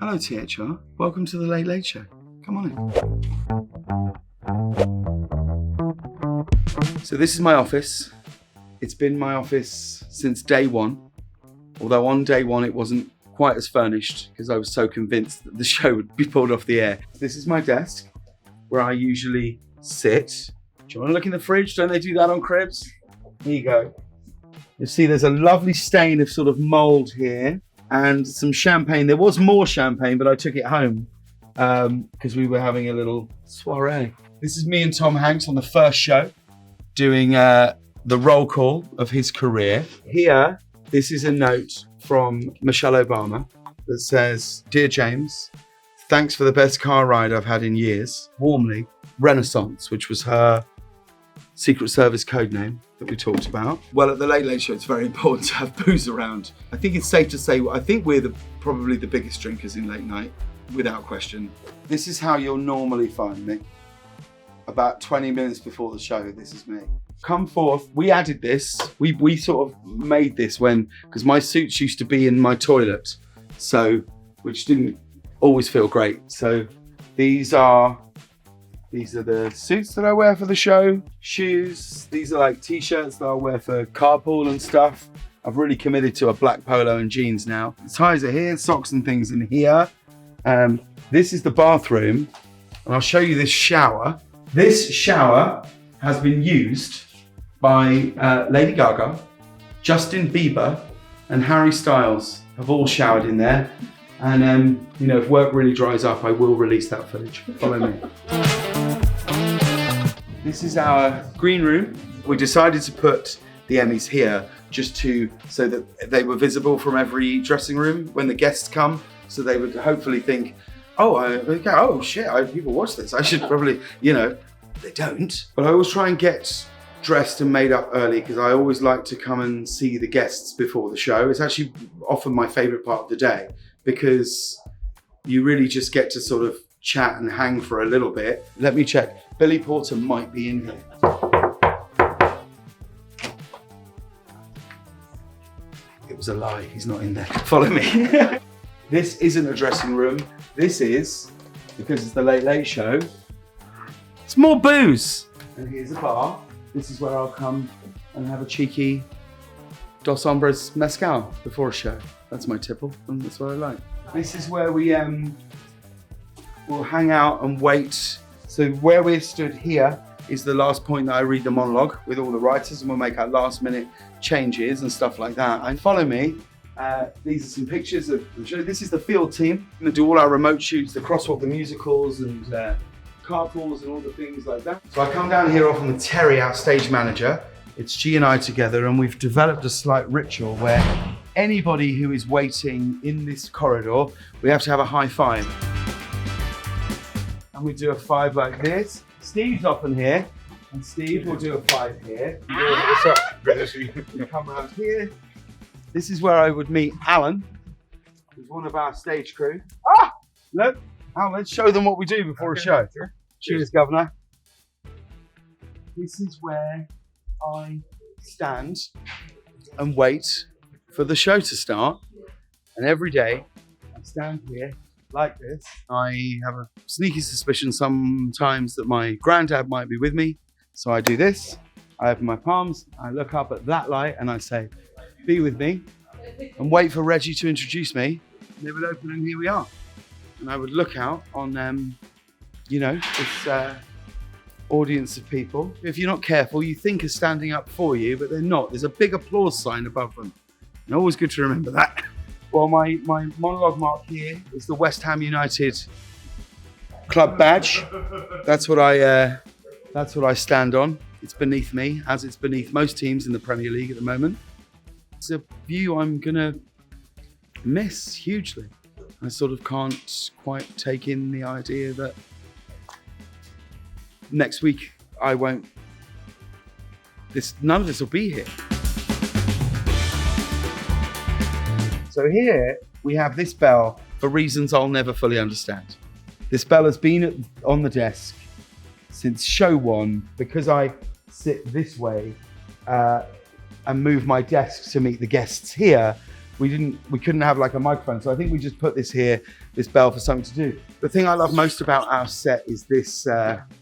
Hello THR, welcome to the Late Late Show. Come on in. So this is my office. It's been my office since day one, although on day one it wasn't quite as furnished because I was so convinced that the show would be pulled off the air. This is my desk where I usually sit. Do you want to look in the fridge? Don't they do that on cribs? Here you go. You see there's a lovely stain of sort of mold here and some champagne. There was more champagne, but I took it home because we were having a little soiree. This is me and Tom Hanks on the first show doing the roll call of his career. Here, this is a note from Michelle Obama that says, "Dear James, thanks for the best car ride I've had in years. Warmly, Renaissance," which was her Secret Service code name that we talked about. Well, at the Late Late Show, it's very important to have booze around. I think it's safe to say, I think we're probably the biggest drinkers in late night, without question. This is how you'll normally find me. About 20 minutes before the show, this is me. Come forth. We added this. We sort of made this because my suits used to be in my toilet, so which didn't always feel great. So these are the suits that I wear for the show. Shoes. These are like t-shirts that I wear for carpool and stuff. I've really committed to a black polo and jeans now. The ties are here, socks and things in here. This is the bathroom, and I'll show you this shower. This shower has been used by Lady Gaga, Justin Bieber, and Harry Styles have all showered in there. And if work really dries up, I will release that footage. Follow me. This is our green room. We decided to put the Emmys here just so that they were visible from every dressing room when the guests come, so they would hopefully think, oh shit, people watch this. I should probably, they don't. But I always try and get dressed and made up early because I always like to come and see the guests before the show. It's actually often my favorite part of the day because you really just get to sort of chat and hang for a little bit. Let me check. Billy Porter might be in here. It was a lie, he's not in there. Follow me. This isn't a dressing room. This is, because it's the Late Late Show, it's more booze. And here's a bar. This is where I'll come and have a cheeky Dos Hombres mezcal before a show. That's my tipple, and that's what I like. This is where we will hang out and wait. So where we're stood here is the last point that I read the monologue with all the writers, and we'll make our last minute changes and stuff like that. And follow me. These are some pictures of the show. This is the field team. We're gonna do all our remote shoots, the Crosswalk, the musicals, and carpools and all the things like that. So I come down here often with Terry, our stage manager. It's G and I together, and we've developed a slight ritual where anybody who is waiting in this corridor, we have to have a high five. And we do a five like this. Steve's often here, and Steve will do a five here. What's up? Good to see you. You come around here. This is where I would meet Alan, who's one of our stage crew. Look, Alan, let's show them what we do before a show. Sure. Cheers, Governor. This is where I stand and wait for the show to start. And every day I stand here like this. I have a sneaky suspicion sometimes that my granddad might be with me. So I do this. I open my palms, I look up at that light and I say, "Be with me," and wait for Reggie to introduce me. And they would open and here we are. And I would look out on this audience of people. If you're not careful, you think are standing up for you, but they're not. There's a big applause sign above them. And always good to remember that. Well, my monologue mark here is the West Ham United club badge. That's what I stand on. It's beneath me, as it's beneath most teams in the Premier League at the moment. It's a view I'm gonna miss hugely. I sort of can't quite take in the idea that next week none of this will be here. So here we have this bell for reasons I'll never fully understand. This bell has been on the desk since show one because I sit this way and move my desk to meet the guests here. we couldn't have like a microphone. So I think we just put this here, this bell, for something to do. The thing I love most about our set is this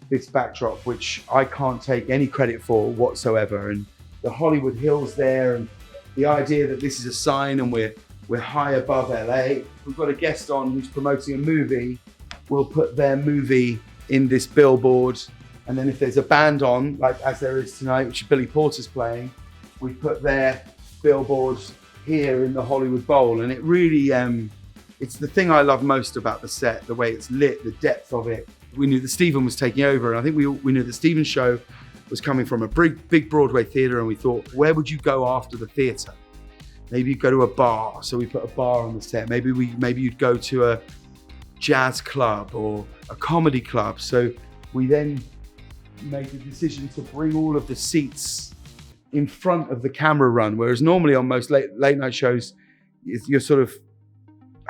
this backdrop, which I can't take any credit for whatsoever. And the Hollywood Hills there, and the idea that this is a sign and we're high above LA. We've got a guest on who's promoting a movie. We'll put their movie in this billboard. And then if there's a band on, like as there is tonight, which Billy Porter's playing, we put their billboard here in the Hollywood Bowl. And it really, it's the thing I love most about the set, the way it's lit, the depth of it. We knew that Stephen was taking over, and I think we knew that Stephen's show was coming from a big Broadway theatre, and we thought, where would you go after the theatre? Maybe you'd go to a bar, so we put a bar on the set. Maybe you'd go to a jazz club or a comedy club. So we then made the decision to bring all of the seats in front of the camera run, whereas normally on most late night shows, you're sort of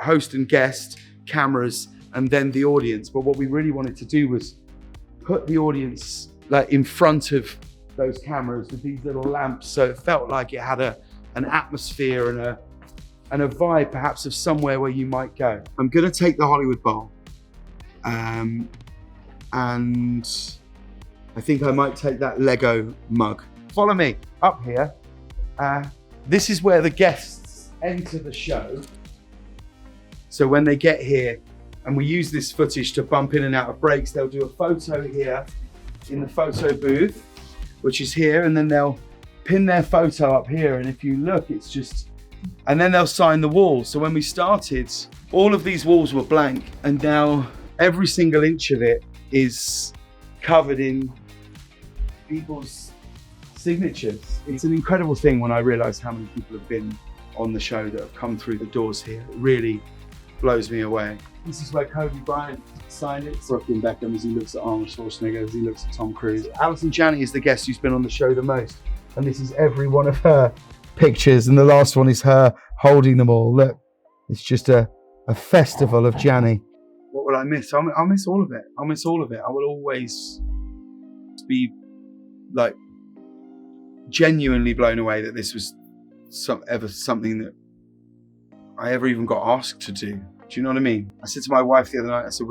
host and guest, cameras, and then the audience. But what we really wanted to do was put the audience like in front of those cameras with these little lamps, so it felt like it had an atmosphere and a vibe perhaps of somewhere where you might go. I'm gonna take the Hollywood Bowl, and I think I might take that Lego mug. Follow me up here. This is where the guests enter the show. So when they get here, and we use this footage to bump in and out of breaks, they'll do a photo here in the photo booth, which is here, and then they'll pin their photo up here, and if you look, it's just, and then they'll sign the wall. So when we started, all of these walls were blank, and now every single inch of it is covered in people's signatures. It's an incredible thing when I realized how many people have been on the show that have come through the doors here. It really blows me away. This is where Kobe Bryant signed it. Brooklyn Beckham, as he looks at Arnold Schwarzenegger, as he looks at Tom Cruise. Alison Janney is the guest who's been on the show the most. And this is every one of her pictures. And the last one is her holding them all. Look, it's just a festival of Janney. What will I miss? I'll miss all of it. I'll miss all of it. I will always be like genuinely blown away that this was something that I ever even got asked to do. Do you know what I mean? I said to my wife the other night, I said,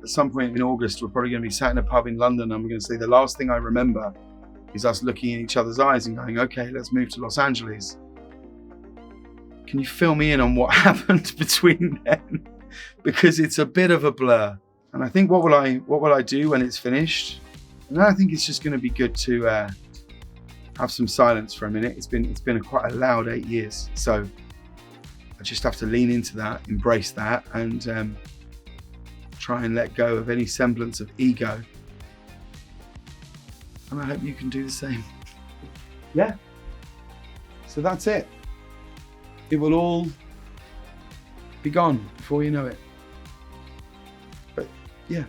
at some point in August, we're probably going to be sat in a pub in London, and we're going to say the last thing I remember is us looking in each other's eyes and going, okay, let's move to Los Angeles. Can you fill me in on what happened between then? Because it's a bit of a blur. And I think what will I do when it's finished? And I think it's just going to be good to have some silence for a minute. It's been quite a loud 8 years. So I just have to lean into that, embrace that, and try and let go of any semblance of ego. And I hope you can do the same. Yeah. So that's it. It will all be gone before you know it. But yeah,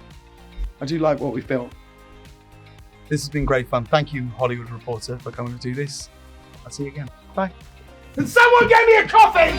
I do like what we've built. This has been great fun. Thank you, Hollywood Reporter, for coming to do this. I'll see you again. Bye. And someone gave me a coffee!